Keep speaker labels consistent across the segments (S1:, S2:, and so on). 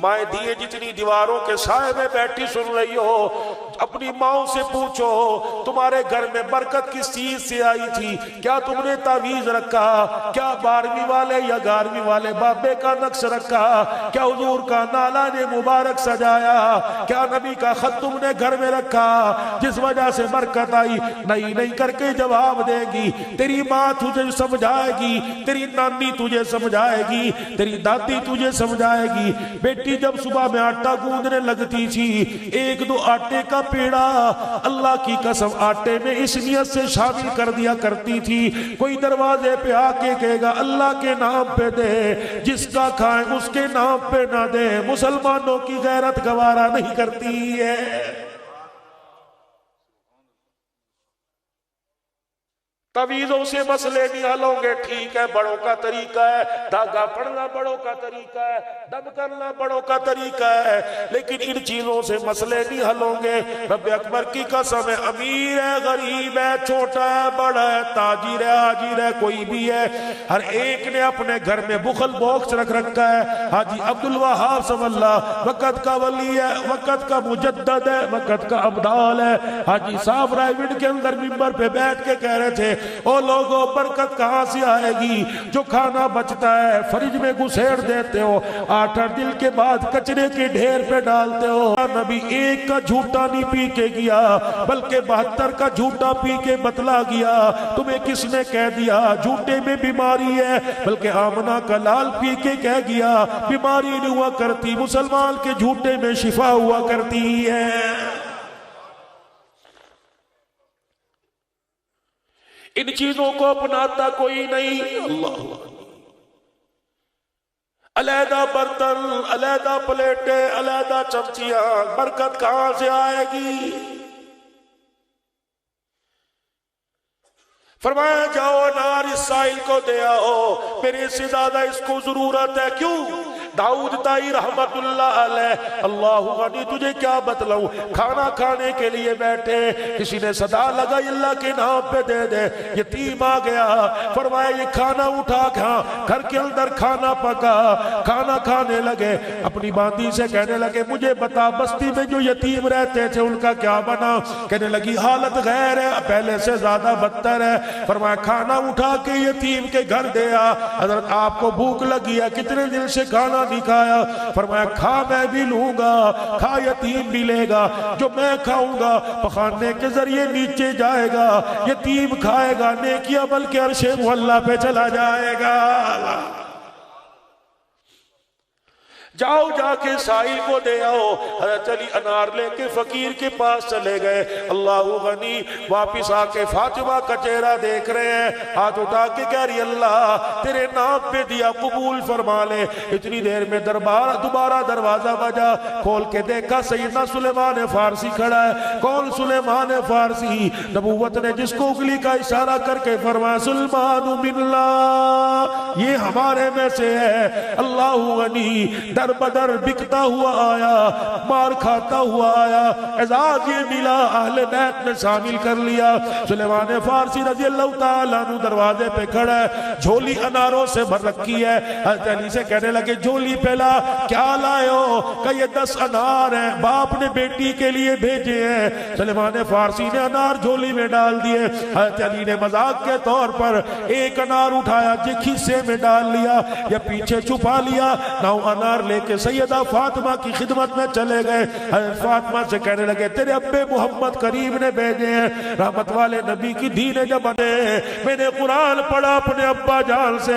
S1: مائیں دیے جتنی دیواروں کے سائے میں بیٹھی سن رہی ہو، اپنی ماں سے پوچھو تمہارے گھر میں برکت کس چیز سے آئی تھی؟ کیا تم نے تعویذ رکھا؟ کیا 12ویں والے یا 11ویں والے بابے کا نقش رکھا؟ کیا حضور کا نالا نے مبارک سجایا؟ کیا نبی کا خط تم نے گھر میں رکھا جس وجہ سے برکت آئی؟ نہیں کر کے جواب دے گی۔ تیری ماں تجھے سمجھائے گی، تیری نانی تجھے سمجھائے گی، تیری دادی تجھے سمجھائے گی۔ بیٹی جب صبح میں آٹا گوندنے لگتی تھی، 1-2 آٹے کا پیڑا اللہ کی قسم آٹے میں اس نیت سے شامل کر دیا کرتی تھی، کوئی دروازے پہ آ کے کہے گا اللہ کے نام پہ دے، جس کا کھائیں اس کے نام پہ نہ دے۔ مسلمانوں کی غیرت گوارا نہیں کرتی ہے۔ تعویذوں سے مسئلے نہیں حل ہوں گے، ٹھیک ہے، بڑوں کا طریقہ ہے، دھاگا پڑھنا بڑوں کا طریقہ ہے، دم کرنا بڑوں کا طریقہ ہے، لیکن ان چیزوں سے مسئلے نہیں حل ہوں گے۔ رب اکبر کی قسم ہے، امیر ہے، غریب ہے، چھوٹا ہے، بڑا ہے، تاجر ہے، حاجر ہے، کوئی بھی ہے، ہر ایک نے اپنے گھر میں بخل باکس رکھ رکھا ہے۔ حاجی عبدالوہاب صلی اللہ وقت کا ولی ہے، وقت کا مجدد ہے، وقت کا ابدال ہے۔ حاجی صاحب رائے وڈ کے اندر منبر پہ بیٹھ کے کہہ رہے تھے، او لوگوں برکت کہاں سے آئے گی؟ جو کھانا بچتا ہے فریج میں گھسیڑ دیتے ہو، 8 دن کے بعد کچرے کے ڈھیر پہ ڈالتے ہو۔ نبی ایک کا جھوٹا نہیں پی کے گیا بلکہ 72 کا جھوٹا پی کے بتلا گیا۔ تمہیں کس نے کہہ دیا جھوٹے میں بیماری ہے؟ بلکہ آمنہ کا لال پی کے کہہ گیا بیماری نہیں ہوا کرتی، مسلمان کے جھوٹے میں شفا ہوا کرتی ہے۔ ان چیزوں کو اپناتا کوئی نہیں۔ اللہ علیحدہ برتن، علیحدہ پلیٹیں، علیحدہ چمچیاں، برکت کہاں سے آئے گی؟ فرمایا جاؤ انار اس سائل کو دے آؤ، میرے سے زیادہ اس کو ضرورت ہے۔ کیوں؟ داؤد تائی رحمت اللہ علیہ، اللہ غنی تجھے کیا بتلاؤں، کھانا کھانے کے لیے بیٹھے، کسی نے صدا لگائی اللہ کے نام پہ دے دے، یتیم آ گیا، فرمایا یہ کھانا اٹھا کھا، گھر کے اندر کھانا پکا، کھانا کھانے لگے، اپنی باندی سے کہنے لگے مجھے بتا بستی میں جو یتیم رہتے تھے ان کا کیا بنا؟ کہنے لگی حالت غیر ہے، پہلے سے زیادہ بدتر ہے۔ فرمایا کھانا اٹھا کے یتیم کے گھر دیا، حضرت آپ کو بھوک لگی ہے، کتنے دن سے کھانا نہیں کھایا؟ فرمایا کھا میں بھی لوں گا، کھا یتیم بھی لے گا، جو میں کھاؤں گا پخانے کے ذریعے نیچے جائے گا، یتیم کھائے گا نیکی عمل کے عرش معلیٰ پہ چلا جائے گا۔ جاؤ جا کے سائل کو دے آؤ۔ حضرت علی انار لے کے فقیر کے پاس چلے گئے، اللہ غنی واپس آ کے فاطمہ کا چہرہ دیکھ رہے ہیں، ہاتھ اٹھا کے کہہ رہی اللہ تیرے نام پہ دیا قبول فرما لے۔ اتنی دیر میں دوبارہ دروازہ بجا، کھول کے دیکھا سیدنا سلیمان فارسی کھڑا ہے۔ کون سلیمان فارسی؟ نبوت نے جس کو انگلی کا اشارہ کر کے فرمایا سلمان من اللہ، یہ ہمارے میں سے ہے۔ اللہ غنی در بدر بکتا ہوا آیا، مار کھاتا ہوا آیا، اعزاز یہ ملا، اہل بیت نے شامل کر لیا۔ سلیمان فارسی رضی اللہ تعالیٰ عنہ دروازے پہ کھڑا ہے، جھولی اناروں سے بھر رکھی ہے۔ حضرت علی سے کہنے لگے جھولی پہلا کیا لائے ہو؟ کہ یہ 10 انار ہیں، باپ نے بیٹی کے لیے بھیجے ہیں۔ سلیمان فارسی نے انار جھولی میں ڈال دیے۔ حضرت علی نے مذاق کے طور پر ایک انار اٹھایا، جے کھیسے میں ڈال لیا یا پیچھے چھپا لیا، 9 انار لے کے سیدہ فاطمہ کی خدمت میں چلے گئے۔ حضرت فاطمہ سے کہنے لگے تیرے ابے محمد کریم نے بھیجے ہیں، رحمت والے نبی کی دین جب بنے، میں نے قرآن پڑھا اپنے ابا جان سے،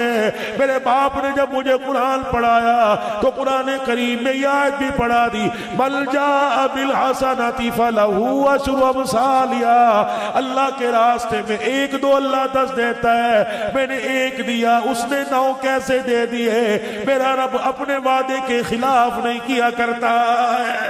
S1: میرے باپ نے جب مجھے قرآن پڑھایا تو قرآن کریم میں یہ آیت بھی پڑھا دی بل جاء بالحسنۃ فلہ عشر امثالها، اللہ کے راستے میں 1-2 اللہ 10 دیتا ہے، میں نے 1 دیا اس نے 9 کیسے دے دیے؟ میرا رب اپنے وعدے کے خلاف نہیں کیا کرتا ہے۔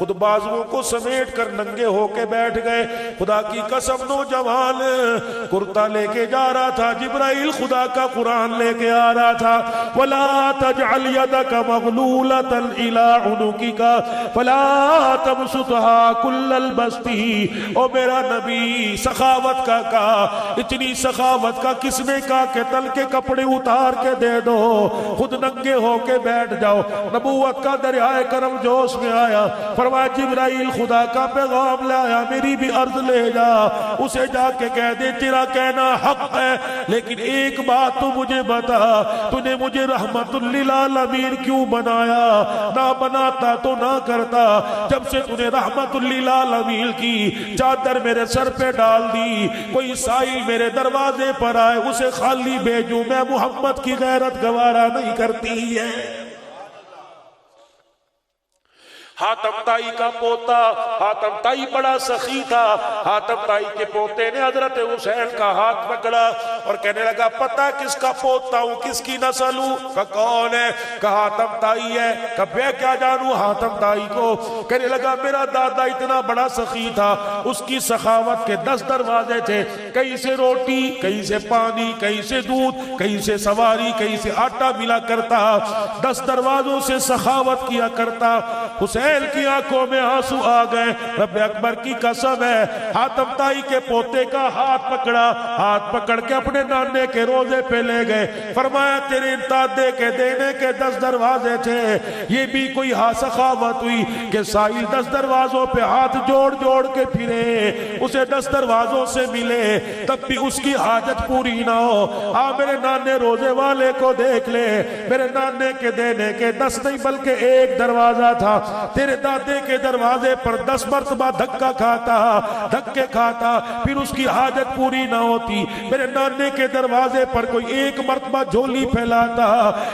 S1: خود بازوؤں کو سمیٹ کر ننگے ہو کے بیٹھ گئے. خدا کی قسم نوجوان کرتا لے کے جا رہا تھا, جبرائیل خدا کا قرآن لے کے آ رہا تھا. وَلَا تَجْعَلْ يَدَكَ مَغْلُولَةً إِلَىٰ عُنُقِكَ وَلَا تَبْسُطْهَا كُلَّ الْبَسْطِ. او میرا نبی سخاوت کا کہا, اتنی سخاوت کا کس نے کہا کہ تل کے کپڑے اتار کے دے دو, خود ننگے ہو کے بیٹھ جاؤ. نبوت کا دریائے کرم جوش میں آیا, فرمایا جبرائیل خدا کا پیغام لایا, میری بھی عرض لے جا, اسے جا کے کہہ دے تیرا کہنا حق ہے, لیکن ایک بات تو مجھے بتا, تو نے مجھے رحمت للعالمین کیوں بنایا؟ نہ بناتا تو نہ کرتا. جب سے تو نے رحمت للعالمین کی چادر میرے سر پہ ڈال دی, کوئی سائل میرے دروازے پر آئے اسے خالی بھیجوں, میں محمد کی غیرت گوارا نہیں کرتی ہے. حاتم تائی کا پوتا, حاتم تائی بڑا سخی تھا. حاتم تائی کے پوتے نے حضرت حسین کا ہاتھ پکڑا اور کہنے لگا پتہ کس کا پوتا ہوں, کس کی نسل ہوں؟ کہا کون ہے؟ کہا حاتم تائی ہے. کہا میں کیا جانوں حاتم تائی کو؟ کہنے لگا میرا دادا اتنا بڑا سخی تھا, اس کی سخاوت کے 10 دروازے تھے, کہیں سے روٹی, کہیں سے پانی, کہیں سے دودھ, کہیں سے سواری, کہیں سے آٹا ملا کرتا, 10 دروازوں سے سخاوت کیا کرتا. حسین کی آنکھوں میں آنسو آ گئے. رب اکبر کی قسم ہے, حاتم تائی کے پوتے کا ہاتھ پکڑا, ہاتھ پکڑ کے اپنے نانے کے روزے پہ لے گئے. فرمایا تیرے دادے کے دینے کے 10 دروازے تھے, یہ بھی کوئی سخاوت ہوئی کہ سائل 10 دروازوں پہ ہاتھ جوڑ جوڑ کے پھرے, اسے 10 دروازوں سے ملے, تب بھی اس کی حاجت پوری نہ ہو. میرے نانے روزے والے کو دیکھ لے, میرے نانے کے دینے کے 10 نہیں بلکہ 1 دروازہ تھا, تیرے دادے کے دروازے پر 10 مرتبہ دھکا کھاتا, دھکے کھاتا, پھر اس کی حاجت پوری نہ ہوتی. میرے نانے کے دروازے پر کوئی 1 مرتبہ جھولی پھیلاتا,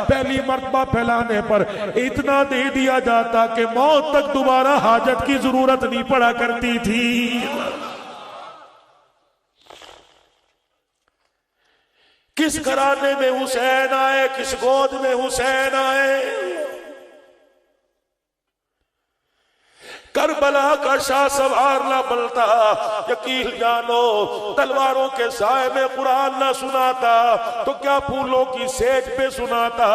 S1: پہلی مرتبہ پھیلانے پر اتنا دے دیا جاتا کہ موت تک دوبارہ حاجت کی ضرورت نہیں پڑا کرتی تھی. کس گھرانے میں حسین آئے, کس گود میں حسین آئے. کربلا کا شاہ سوار نہ بلتا, یقین جانو تلواروں کے سائے میں قرآن نہ سناتا تو کیا پھولوں کی سیج پہ سناتا.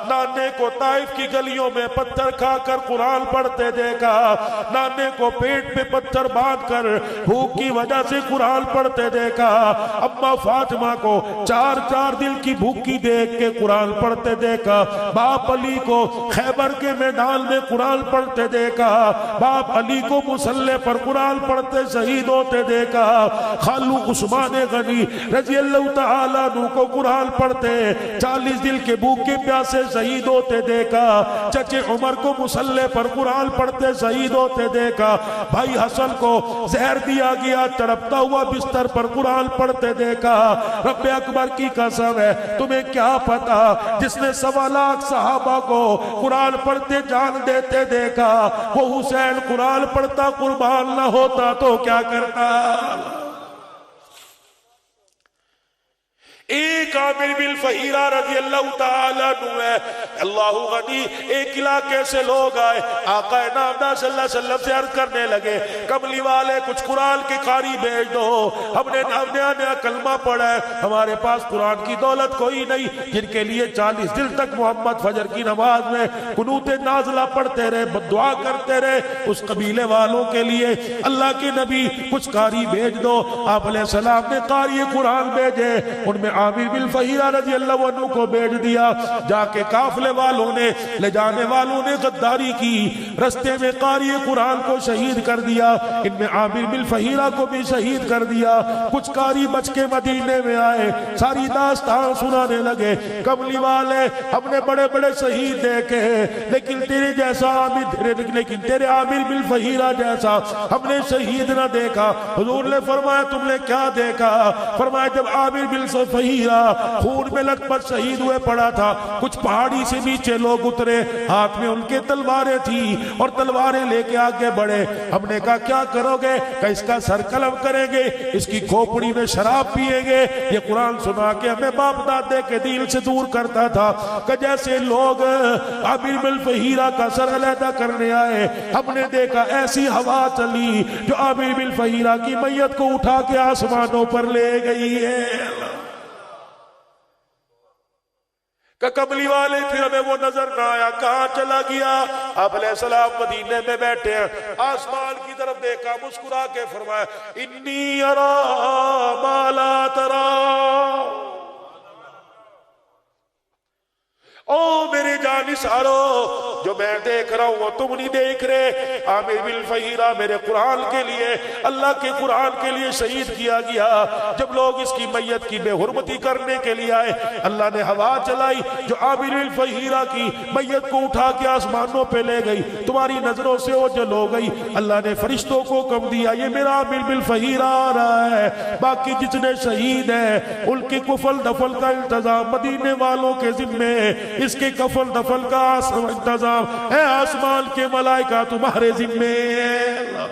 S1: نانے کو طائف کی گلیوں میں پتھر کھا کر قرآن پڑھتے دیکھا, نانے کو پیٹ پہ پتھر باندھ کر بھوک کی وجہ سے قرآن پڑھتے دیکھا, اما فاطمہ کو 4 دل کی بھوکی دیکھ کے قرآن پڑھتے دیکھا, باپ علی کو خیبر کے میدان میں قرآن پڑھتے دیکھا, باپ علی کو مسلح پر قرآن پڑھتے شہید ہوتے دیکھا, خالو عثمان غنی رضی اللہ تعالیٰ عنہ کو قرآن پڑھتے 40 دل کے بھوکے پیاسے شہید ہوتے دیکھا, چچے عمر کو مسلح پر قرآن پڑھتے شہید ہوتے دیکھا, بھائی حسن کو زہر دیا گیا تڑپتا ہوا بستر پر قرآن پڑھتے دیکھا. رب اکبر کی قسم ہے, تمہیں کیا پتا جس نے 1.25 لاکھ صحابہ کو قرآن پڑھتے جان دیتے دیکھا, وہ حسین قرآن پڑھتا قربان نہ ہوتا تو کیا کرتا. ایک عامر بن فہیرہ رضی اللہ تعالیٰ عنہ ہے, اللہ غنی, ایک علاقے سے لوگ آئے, آقا نامدار صلی اللہ علیہ وسلم سے عرض کرنے لگے کملی والے کچھ قرآن کی قاری بھیج دو, ہم نے نیا کلمہ پڑھا ہے, ہمارے پاس قرآن کی دولت کوئی نہیں. جن کے لیے 40 دن تک محمد فجر کی نماز میں قنوت نازلہ پڑھتے رہے, دعا کرتے رہے, اس قبیلے والوں کے لیے اللہ کے نبی کچھ قاری بھیج دو. آپ علیہ السلام نے قاری قرآن بھیجے, ان میں عامر بن فہیرہ رضی اللہ عنہ کو بھیج دیا. جا کے قافلے والوں نے, لے جانے والوں نے غداری کی, رستے میں قاری قرآن کو شہید کر دیا, ان میں عامر بن فہیرہ کو بھی شہید کر دیا. کچھ قاری بچ کے مدینے میں آئے, ساری داستان سنانے لگے, کملی والے ہم نے بڑے بڑے شہید دیکھے لیکن تیرے جیسا لیکن تیرے عامر بن فہیرہ جیسا ہم نے شہید نہ دیکھا. حضور نے فرمایا تم نے کیا دیکھا؟ فرمایا جب عامر بن فہیرہ خون میں لت پت شہید ہوئے پڑا تھا. کچھ پہاڑی سے نیچے لوگ اترے, ہاتھ میں ان کے تلواریں تھی اور تلواریں لے کے آگے بڑھے. ہم نے کہا کیا کرو گے؟ کہ اس کا سر قلم کریں گے, اس کی کھوپڑی میں شراب پیئیں گے. یہ قرآن سنا کے ہمیں باپ دادے کے دل سے دور کرتا تھا. کہ جیسے لوگ عامر بن فہیرہ کا سر علیحدہ کرنے آئے, ہم نے دیکھا ایسی ہوا چلی جو عامر بن فہیرہ کی میت کو اٹھا کے آسمانوں پر لے گئی ہے. کہ کملی والے پھر ہمیں وہ نظر نہ آیا, کہاں چلا گیا؟ آپ علیہ السلام مدینے میں بیٹھے ہیں, آسمان کی طرف دیکھا, مسکرا کے فرمایا انی ارا ما لا ترا. او میرے جانثارو, جو میں دیکھ رہا ہوں وہ تم نہیں دیکھ رہے. عامر بن فہیرہ میرے قرآن کے لیے, اللہ کے قرآن کے لیے شہید کیا گیا. جب لوگ اس کی میت کی بے حرمتی کرنے کے لیے آئے, اللہ نے ہوا چلائی جو عامر بن فہیرہ کی میت کو اٹھا کے آسمانوں پہ لے گئی. تمہاری نظروں سے اوجھل ہو گئی. اللہ نے فرشتوں کو حکم دیا یہ میرا عامر بن فہیرہ آ رہا ہے. باقی جتنے شہید ہیں ان کے کفن دفن کا انتظام مدینے والوں کے ذمے, اس کے کفن دفن کا انتظام اے آسمان کے ملائکہ تمہارے ذمے ہے.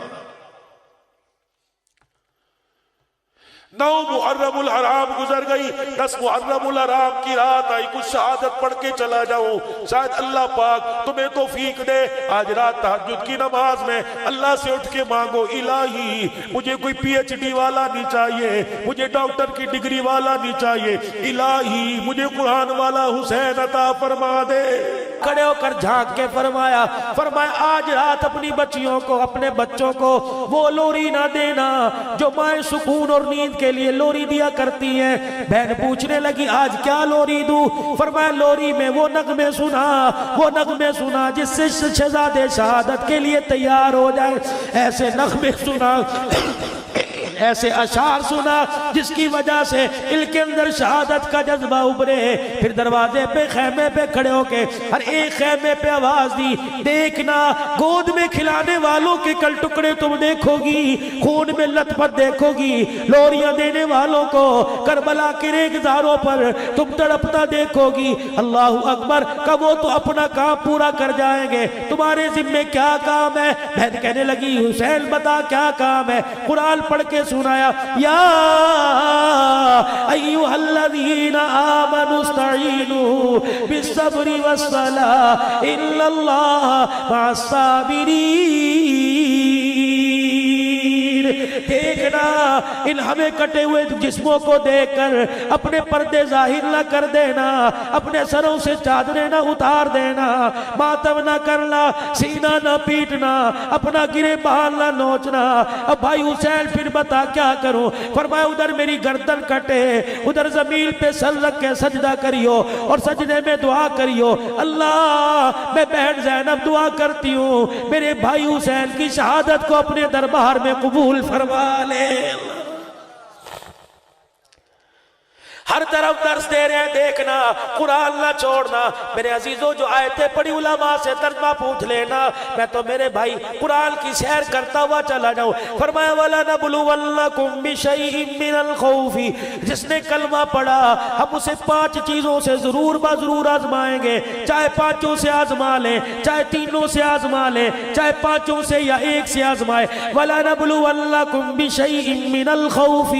S1: 9 محرم الحرام گزر گئی, 10 محرم الحرام کی رات آئی. کچھ شہادت پڑھ کے چلا جاؤں, شاید اللہ پاک تمہیں توفیق دے. آج رات تہجد کی نماز میں اللہ سے اٹھ کے مانگو, الہی مجھے کوئی پی ایچ ڈی والا نہیں چاہیے, مجھے ڈاکٹر کی ڈگری والا نہیں چاہیے, الہی مجھے قرآن والا حسین عطا فرما دے. کھڑے ہو کر جھانک کے فرمایا آج رات اپنی بچیوں کو, اپنے بچوں کو وہ لوری نہ دینا جو مائیں سکون اور نیند کے لیے لوری دیا کرتی ہیں. بہن پوچھنے لگی آج کیا لوری دوں؟ فرمایا لوری میں وہ نغمے سنا جس سے شہزادے شہادت کے لیے تیار ہو جائے. ایسے نغمے سنا, ایسے اشعار سنا جس کی وجہ سے ان کے اندر شہادت کا جذبہ ابھرے. پھر دروازے پہ خیمے پہ کھڑے ہو کے ہر ایک خیمے پہ آواز دی, دیکھنا گود میں کھلانے والوں کے کل ٹکڑے تم دیکھو گی, خون میں لت پت دیکھو گی, لوریاں دینے والوں کو کربلا کے ریگزاروں پر تم تڑپتا دیکھو گی. اللہ اکبر. کہ وہ تو اپنا کام پورا کر جائیں گے, تمہارے ذمہ کیا کام ہے؟ بہن کہنے لگی حسین بتا کیا کام ہے؟ قرآن پڑھ کے سنایا یا ایھا الذین آمنوا استعینوا بالصبر والصلاۃ ان اللہ مع الصابرین. دیکھنا ان ہمیں کٹے ہوئے جسموں کو دیکھ کر اپنے پردے ظاہر نہ کر دینا, اپنے سروں سے چادریں نہ اتار دینا, ماتم نہ کرنا, سینہ نہ پیٹنا, اپنا گرے بال نہ نوچنا. اب بھائی حسین پھر بتا کیا کروں؟ فرمایا ادھر میری گردن کٹے, ادھر زمین پہ سر رکھ کے سجدہ کریو اور سجدے میں دعا کریو, اللہ میں بہن زینب دعا کرتی ہوں میرے بھائی حسین کی شہادت کو اپنے دربار میں قبول فرما لے. ہر طرف درس دے رہے ہیں, دیکھنا قرآن نہ چھوڑنا. میرے عزیزوں جو آیتیں پڑھی علماء سے ترجمہ پوچھ لینا, میں تو میرے بھائی قرآن کی سیر کرتا ہوا چلا جاؤں. فرمایا وَلَنَبْلُوَنَّكُمْ بِشَيْءٍ مِّنَ الْخَوْفِ, جس نے کلمہ پڑھا ہم اسے 5 چیزوں سے ضرور بضرور آزمائیں گے. چاہے 5 سے آزما لیں, چاہے 3 سے آزما لیں, چاہے 5 سے یا 1 سے آزمائے. وَلَنَبْلُوَنَّكُمْ بِشَيْءٍ مِّنَ الْخَوْفِ,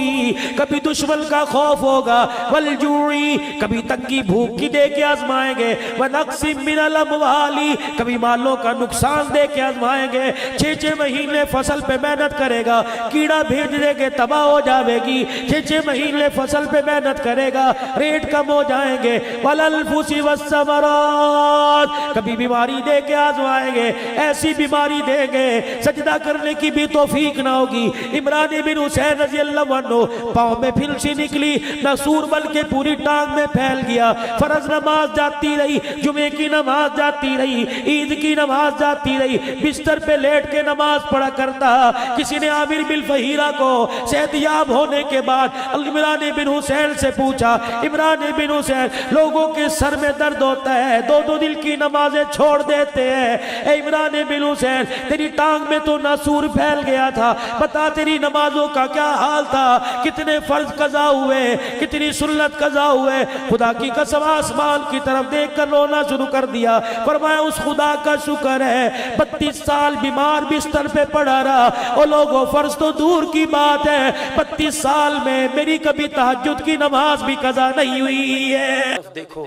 S1: کبھی دشمن کا خوف ہوگا, والجوعی, کبھی تنگی بھوک کی دے کے آزمائیں گے, ونقص من الاموال, کبھی مالوں کا نقصان دے کے آزمائیں گے. 6 مہینے فصل پہ محنت کرے گا, کیڑا بھیج دے کے تباہ ہو جاوے گی. 6 مہینے فصل پہ محنت کرے گا, ریٹ کم ہو جائیں گے. والانفس والثمرات, کبھی بیماری دے کے آزمائیں گے, ایسی بیماری دیں گے سجدہ کرنے کی بھی توفیق نہ ہوگی. عمران بن حسین رضی اللہ عنہ پاؤں میں پھلسی نکلی, نہ سور بلکہ پوری ٹانگ میں پھیل گیا. فرض نماز جاتی رہی, جمعے کی نماز جاتی رہی, عید کی نماز جاتی رہی, بستر پہ لیٹ کے نماز پڑھا کرتا. کسی نے عامر بن فہیرہ کو صحت یاب ہونے کے بعد عمران بن حسین سے پوچھا, عمران بن حسین لوگوں کے سر میں درد ہوتا ہے, 2 دل کی نمازیں چھوڑ دیتے ہیں, اے عمران بن حسین تیری ٹانگ میں تو ناسور پھیل گیا تھا, بتا تیری نمازوں کا کیا حال تھا, کتنے فرض قضا ہوئے, کتنی سنت قضا ہوئے، خدا کی قسم آسمان کی طرف دیکھ کر رونا شروع کر دیا۔ فرمایا اس خدا کا شکر ہے 32 سال بیمار بستر پہ پڑا رہا، اور لوگوں فرض تو دور کی بات ہے 32 سال میں میری کبھی تہجد کی نماز بھی قضا نہیں ہوئی ہے۔ دیکھو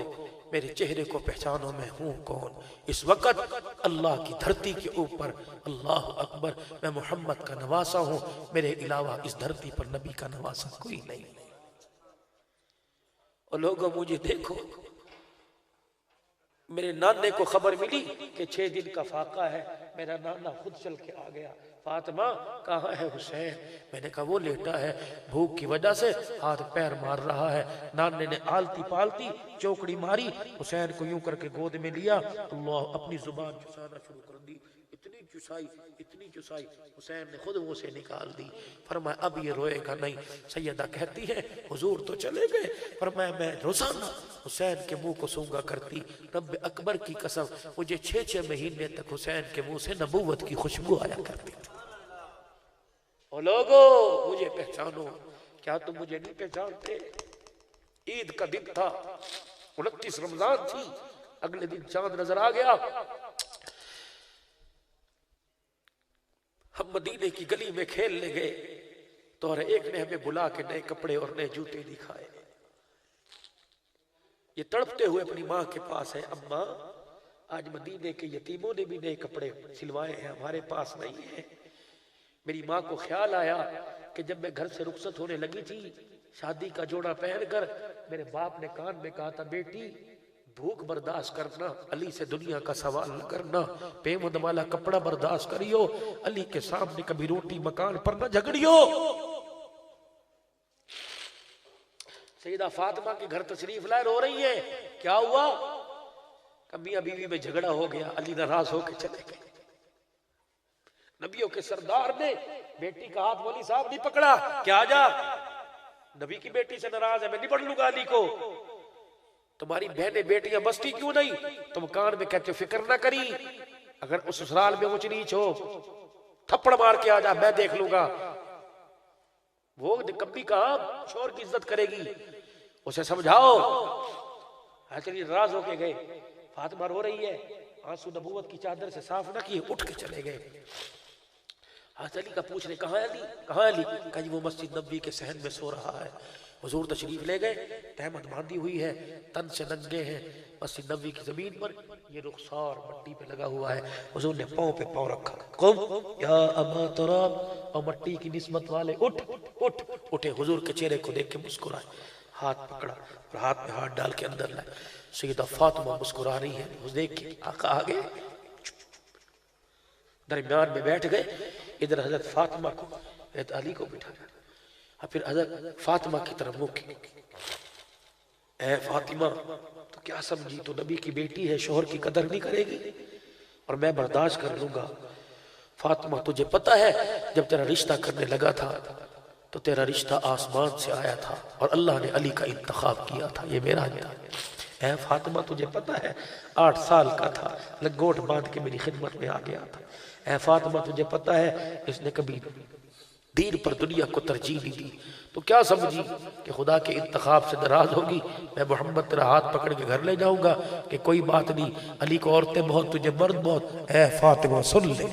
S1: میرے چہرے کو پہچانو میں ہوں کون۔ اس وقت اللہ کی دھرتی کے اوپر اللہ اکبر میں محمد کا نواسا ہوں، میرے علاوہ اس دھرتی پر نبی کا نواسا کوئی نہیں۔ اور لوگوں مجھے دیکھو، میرے نانے کو خبر ملی کہ 6 دن کا فاقہ ہے، میرا نانا خود چل کے آ گیا، فاطمہ کہاں ہے حسین؟ میں نے کہا وہ لیٹا ہے، بھوک کی وجہ سے ہاتھ پیر مار رہا ہے۔ نانے نے آلتی پالتی چوکڑی ماری، حسین کو یوں کر کے گود میں لیا، اللہ اپنی زبان چسانا شروع کر دی، اتنی چسائی حسین نے خود منہ سے نکال دی۔ فرمایا اب یہ روئے گا نہیں۔ سیدہ کہتی ہے حضور تو چلے گئے، فرمایا میں روزانہ حسین کے منہ کو سونگا کرتی، رب اکبر کی قسم مجھے 6 مہینے تک حسین کے منہ سے نبوت کی خوشبو آیا کرتی تھی۔ اور لوگوں مجھے پہچانو، کیا تم مجھے نہیں پہچانتے؟ عید کا دن تھا، 29 رمضان تھی، اگلے دن چاند نظر آ گیا۔ ہم مدینے کی گلی میں کھیلنے گئے تو ایک نے ہمیں بلا کے نئے کپڑے اور نئے جوتے دکھائے۔ یہ تڑپتے ہوئے اپنی ماں کے پاس ہے، اماں آج مدینے کے یتیموں نے بھی نئے کپڑے سلوائے ہیں، ہمارے پاس نہیں ہیں۔ میری ماں کو خیال آیا کہ جب میں گھر سے رخصت ہونے لگی تھی شادی کا جوڑا پہن کر، میرے باپ نے کان میں کہا تھا بیٹی بھوک برداشت کرنا، علی سے دنیا کا سوال نہ کرنا، پیمند والا کپڑا برداشت کریو، علی کے سامنے کبھی روٹی مکان پر نہ جھگڑیو۔ سیدہ فاطمہ کے گھر تشریف لائے، رو رہی ہے، کیا ہوا؟ میاں بیوی میں جھگڑا ہو گیا، علی ناراض ہو کے چلے گئے۔ نبیوں کے سردار نے بیٹی کا ہاتھ مولی صاحب نہیں پکڑا، کیا جا نبی کی بیٹی سے ناراض ہے، میں نہیں پڑھ لوں گا علی کو۔ تمہاری بہنیں بیٹیاں بستی کیوں نہیں؟ تم کان میں کہتے ہو فکر نہ کری، اگر اس سسرال میں اونچ نیچ ہو تھپڑ مار کے آ جا، میں دیکھ لوں گا۔ وہ کبھی کہا شوہر کی عزت کرے گی، اسے سمجھاؤ۔ چلیے ناراض ہو کے گئے، فاطمہ رو رہی ہے، آنسو نبوت کی چادر سے صاف نہ کیے، اٹھ کے چلے گئے۔ علی کا پوچھ رہے کہاں ہے علی؟ کہاں ہے علی؟ کہا جی وہ مسجد نبی کے صحن میں سو رہا ہے۔ حضور تشریف لے گئے، تہمت باندھی ہوئی ہے، تن سے ننگے ہیں، مسجد نبی کی زمین پر یہ رخسار مٹی پہ لگا ہوا ہے۔ حضور نے پاؤں پہ پاؤں رکھا، قم یا ابا تراب، اور مٹی کی نسبت والے اٹھے۔ حضور کے چہرے کو دیکھ کے مسکرائے، ہاتھ پکڑا اور ہاتھ میں ہاتھ ڈال کے اندر لائے۔ سیدہ فاطمہ مسکرا رہی ہے، اس دیکھ کے آقا آگے درمیان میں بیٹھ گئے۔ ادھر حضرت فاطمہ کو حضرت علی کو بٹھایا، پھر حضرت فاطمہ کی طرف منہ کی، اے فاطمہ تو کیا سمجھی تو نبی کی بیٹی ہے، شوہر کی قدر نہیں کرے گی اور میں برداشت کر لوں گا۔ فاطمہ تجھے پتہ ہے جب تیرا رشتہ کرنے لگا تھا تو تیرا رشتہ آسمان سے آیا تھا اور اللہ نے علی کا انتخاب کیا تھا، یہ میرا تھا۔ اے فاطمہ تجھے پتہ ہے 8 سال کا تھا، لنگوٹ باندھ کے میری خدمت میں آ گیا تھا۔ اے فاطمہ تجھے پتہ ہے اس نے کبھی دین پر دنیا کو ترجیح نہیں دی، تو کیا سمجھی کہ خدا کے انتخاب سے ناراض ہوگی؟ میں محمد تیرا ہاتھ پکڑ کے گھر لے جاؤں گا کہ کوئی بات نہیں، علی کو عورتیں بہت تجھے مرد بہت۔ اے فاطمہ سن لے،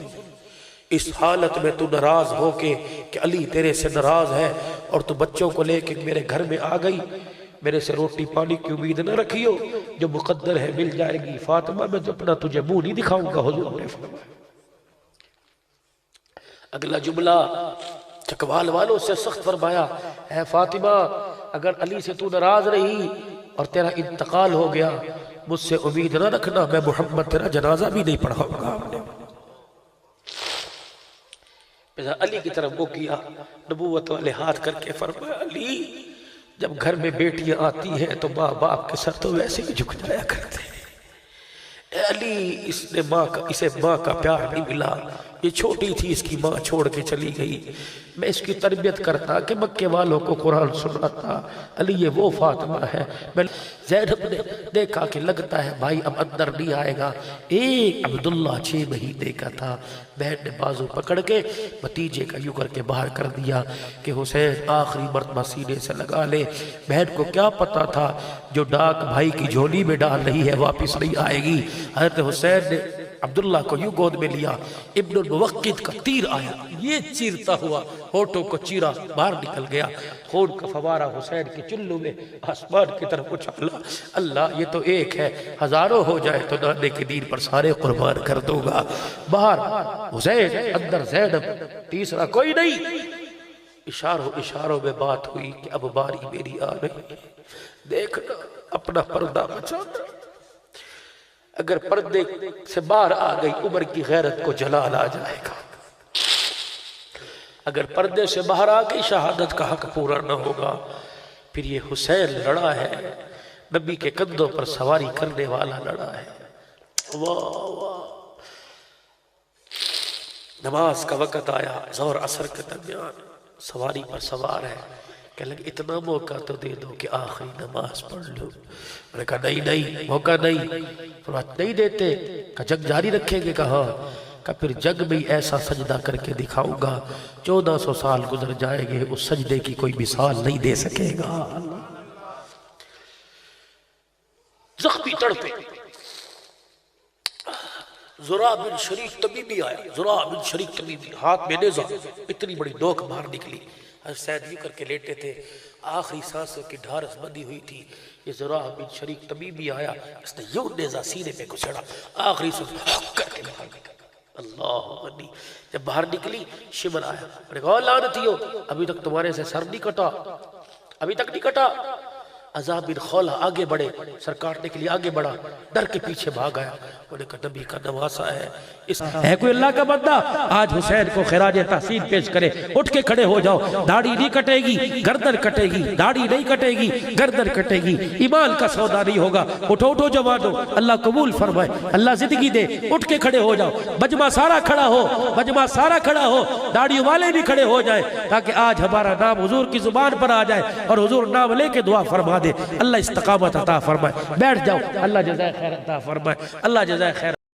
S1: اس حالت میں تو ناراض ہو کے کہ علی تیرے سے ناراض ہے اور تو بچوں کو لے کے میرے گھر میں آ گئی، میرے سے روٹی پانی کی امید نہ رکھیو، جو مقدر ہے مل جائے گی۔ فاطمہ میں تو اپنا تجھے منہ نہیں دکھاؤں گا، حضور نے فرمایا۔ اگلا جملہ چکوال والوں سے سخت فرمایا، اے فاطمہ اگر علی سے تو ناراض رہی اور تیرا انتقال ہو گیا، مجھ سے امید نہ رکھنا میں محمد تیرا جنازہ بھی نہیں پڑھاؤں گا۔ علی کی طرف وہ کیا، نبوت والے ہاتھ کر کے فرمایا، علی جب گھر میں بیٹیاں آتی ہیں تو ماں باپ کے سر تو ویسے ہی جھک جایا کرتے ہیں۔ اے علی اسے ماں کا پیار نہیں ملا،
S2: یہ چھوٹی تھی، اس کی ماں چھوڑ کے چلی گئی، میں اس کی تربیت کرتا کہ مکے والوں کو قرآن سناتا، علی یہ وہ فاطمہ ہے۔ میں زینب نے دیکھا کہ لگتا ہے بھائی اب اندر نہیں آئے گا، ایک عبداللہ 6 مہینے کا تھا، بہن نے بازو پکڑ کے بھتیجے کا یوں کر کے باہر کر دیا کہ حسین آخری مرتبہ سینے سے لگا لے۔ بہن کو کیا پتا تھا جو ڈاک بھائی کی جھولی میں ڈال رہی ہے واپس نہیں آئے گی۔ حضرت حسین نے عبداللہ کو یوں گود میں لیا، ابن الموقد کا تیر آیا، یہ چیرتا ہوا ہونٹوں کو چیرا، باہر نکل گیا، خون کا فوارہ حسین کے چلو میں آسمان کی طرف اچھلا۔ اللہ یہ تو ایک ہے، ہزاروں ہو جائے تو نانے کے دین پر سارے قربان کر دوں گا۔ باہر حسین، اندر زینب، تیسرا کوئی نہیں۔ اشاروں میں بات ہوئی کہ اب باری میری آ رہی ہے، دیکھنا اپنا پردہ بچانا، اگر پردے سے باہر آ گئی عمر کی غیرت کو جلال آ جائے گا، اگر پردے سے باہر آ گئی شہادت کا حق پورا نہ ہوگا۔ پھر یہ حسین لڑا ہے، نبی کے کندھوں پر سواری کرنے والا لڑا ہے۔ واہ واہ، نماز کا وقت آیا، ظہر عصر کے درمیان، سواری پر سوار ہے، کہ لگے اتنا موقع تو دے دو کہ آخری نماز پڑھ لوں۔ میں نے کہا نہیں موقع نہیں، فرمایا نہیں دیتے، کہا جنگ جاری رکھیں گے، کہا پھر جنگ میں ایسا سجدہ کر کے دکھاؤں گا 1400 سال گزر جائے گے اس سجدے کی کوئی مثال نہیں دے سکے گا۔ زخمی تڑپے، زرع بن شریک تمیمی آیا، زرع بن شریک تمیمی، ہاتھ میں نیزہ، اتنی بڑی نوک باہر نکلی، سید یوں کر کے لیٹے تھے، آخری سانسوں کی ڈھارس بندی ہوئی تھی۔ یہ زرع بن شریک تمیمی آیا، اس نے یوں نیزہ سینے پہ گھسڑا، آخری سانس کر کے باہر نکل۔ اللہ غنی، جب باہر نکلی شمر آیا، میں نے کہا لعنتیو ابھی تک تمہارے سے سر نہیں کٹا، ابھی تک نہیں کٹا۔ عذاب بن خولہ آگے بڑھے، سر کاٹنے کے لیے آگے بڑھا، ڈر کے پیچھے بھاگ آیا، انہوں نے کہا نبی کا نواسا ہے، ہے کوئی اللہ کا بندہ آج حسین کو خراج تحسین پیش کرے، اٹھ کے کھڑے ہو جاؤ، داڑھی نہیں کٹے گی گردن کٹے گی، داڑھی نہیں کٹے گی گردن کٹے گی، ایمان کا سودا نہیں ہوگا، اٹھو اٹھو جوانو، اللہ قبول فرمائے، اللہ زندگی دے، اٹھ کے کھڑے ہو جاؤ، مجمع سارا کھڑا ہو، مجمع سارا کھڑا ہو، داڑھی والے بھی کھڑے ہو جائے تاکہ آج ہمارا نام حضور کی زبان پر آ جائے اور حضور نام لے کے دعا فرما دے، اللہ استقامت عطا فرمائے، بیٹھ جاؤ، اللہ جزائے خیر عطا فرمائے، اللہ جزائے خیر